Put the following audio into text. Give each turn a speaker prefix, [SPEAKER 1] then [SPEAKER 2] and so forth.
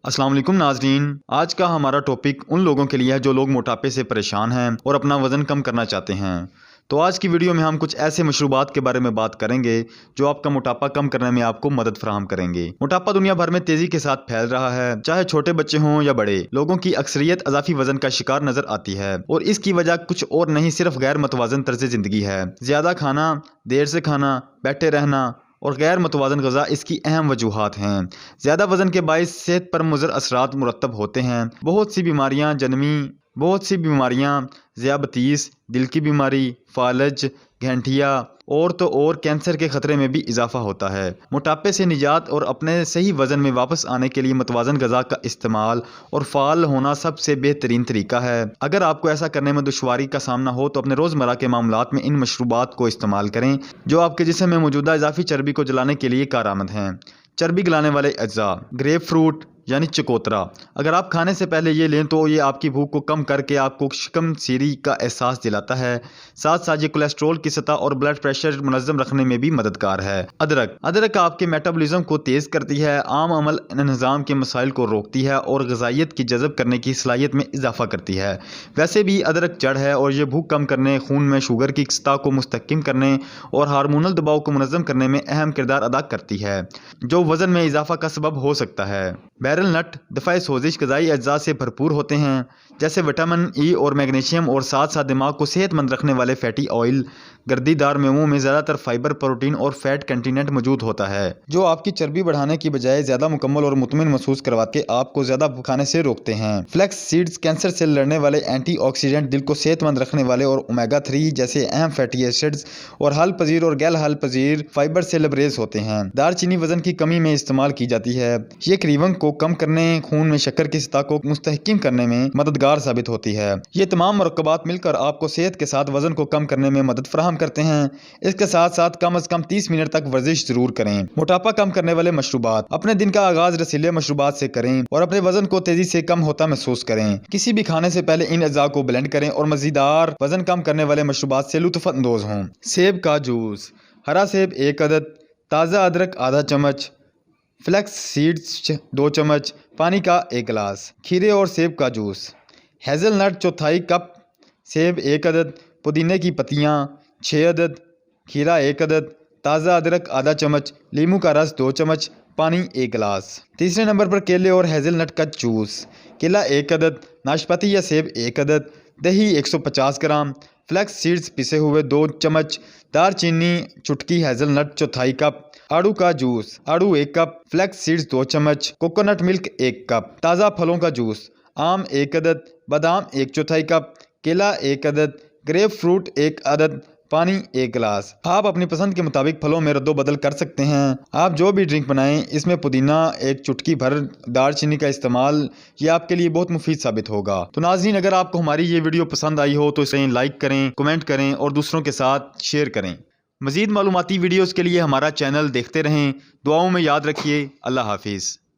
[SPEAKER 1] अस्सलाम वालेकुम नाजरीन, आज का हमारा टॉपिक उन लोगों के लिए है जो लोग मोटापे से परेशान हैं और अपना वज़न कम करना चाहते हैं। तो आज की वीडियो में हम कुछ ऐसे मशरूबात के बारे में बात करेंगे जो आपका मोटापा कम करने में आपको मदद फराहम करेंगे। मोटापा दुनिया भर में तेजी के साथ फैल रहा है, चाहे छोटे बच्चे हों या बड़े। लोगों की अक्सरियत अज़ाफ़ी वजन का शिकार नजर आती है और इसकी वजह कुछ और नहीं, सिर्फ गैर मतवाजन तर्ज ज़िंदगी है। ज़्यादा खाना, देर से खाना, बैठे रहना और गैर मतवाजन ग़िज़ा इसकी अहम वजूहात हैं। ज़्यादा वज़न के बाइस सेहत पर मुज़र असरात मुरतब होते हैं। बहुत सी बीमारियाँ ज़ियाबतीस, दिल की बीमारी, फालज, गठिया और कैंसर के ख़तरे में भी इजाफा होता है। मोटापे से निजात और अपने सही वज़न में वापस आने के लिए मतवाज़न ग़िज़ा का इस्तेमाल और फ़ाल होना सबसे बेहतरीन तरीका है। अगर आपको ऐसा करने में दुश्वारी का सामना हो तो अपने रोज़मर्रा के मामलात में इन मशरूबात को इस्तेमाल करें जो आपके जिस्म में मौजूदा इजाफी चर्बी को जलाने के लिए कारआमद हैं। चर्बी गलाने वाले अज्जा, ग्रेप फ्रूट यानी चकोतरा। अगर आप खाने से पहले ये लें तो ये आपकी भूख को कम करके आपको शिकमसीरी का एहसास दिलाता है। साथ साथ ये कोलेस्ट्रॉल की सतह और ब्लड प्रेशर मुनज़्ज़म रखने में भी मददगार है। अदरक आपके मेटाबॉलिज्म को तेज़ करती है, आम अमल निज़ाम के मसाइल को रोकती है और ग़िज़ाइयत की जज़ब करने की सलाहियत में इजाफा करती है। वैसे भी अदरक जड़ है और ये भूख कम करने, खून में शुगर की सतह को मुस्तहकम करने और हार्मोनल दबाव को मुनज़्ज़म करने में अहम किरदार अदा करती है, जो वज़न में इजाफा का सबब हो सकता है। बैरल नट दफ़ाए सोजिश ग़िज़ाई अज्जा से भरपूर होते हैं, जैसे विटामिन ई और मैग्नीशियम, और साथ साथ दिमाग को सेहतमंद रखने वाले फैटी ऑयल। गर्दीदार मेवों में ज़्यादातर फाइबर, प्रोटीन और फैट कंटेंट मौजूद होता है, जो आपकी चर्बी बढ़ाने की बजाय ज़्यादा मुकम्मल और मुतमिन महसूस करवाते आपको ज़्यादा खाने से रोकते हैं। फ्लैक्स सीड्स कैंसर से लड़ने वाले एंटीऑक्सीडेंट, दिल को सेहतमंद रखने वाले और ओमेगा 3 जैसे अहम फैटी एसिड्स और हल पजीर और गैर हल पजीर फाइबर से लबरेज होते हैं। दारचीनी वज़न की कमी में इस्तेमाल की जाती है। ये क्रीवंग को कम करने, खून में शक्कर की सतह को मुस्तहकम करने में मददगार साबित होती है। ये तमाम मरकबात मिलकर आपको सेहत के साथ वज़न को कम करने में मदद फराहम करते हैं। इसके साथ साथ कम से कम 30 मिनट तक वर्जिश जरूर करें। मोटापा कम करने वाले मशरूबात। अपने दिन का आगाज रसीले मशरूबात से करें और अपने वजन को तेजी से कम होता महसूस करें। किसी भी खाने से पहले इन अज़ा को ब्लेंड करें और मज़ीदार वजन कम करने वाले मशरूबात से लुत्फ़ अंदोज़ हों। सेब का जूस। हरा सेब 1 अदद, ताज़ा अदरक आधा चम्मच, फ्लैक्स सीड्स 2 चम्मच, पानी का 1 गिलास। खीरे और सेब का जूस। हेज़लनट चौथाई कप, सेब 1 अदद, पुदीने की पत्तियाँ 6 अदद, खीरा 1 अदद, ताज़ा अदरक आधा चम्मच, लीमू का रस 2 चम्मच, पानी 1 गिलास। तीसरे नंबर पर केले और हेज़लनट का जूस। केला 1 अदद, नाशपाती या सेब 1 अदद, दही 150 ग्राम, फ्लैक्स सीड्स पिसे हुए 2 चम्मच, दारचीनी चुटकी, हेज़लनट चौथाई कप, आड़ू का जूस, आड़ू 1 कप, फ्लैक्स सीड्स 2 चम्मच, कोकोनट मिल्क 1 कप। ताज़ा फलों का जूस। आम 1 अदद, बादाम 1/4 कप, केला 1 अदद, ग्रेप फ्रूट 1 अदद, पानी 1 गिलास। आप अपनी पसंद के मुताबिक फलों में रद्दो बदल कर सकते हैं। आप जो भी ड्रिंक बनाएं, इसमें पुदीना 1 चुटकी भर, दारचीनी का इस्तेमाल, ये आपके लिए बहुत मुफीद साबित होगा। तो नाज़रीन, अगर आपको हमारी ये वीडियो पसंद आई हो तो इसे लाइक करें, कमेंट करें और दूसरों के साथ शेयर करें। मज़ीद मालूमाती वीडियोज़ के लिए हमारा चैनल देखते रहें। दुआओं में याद रखिए। अल्लाह हाफिज़।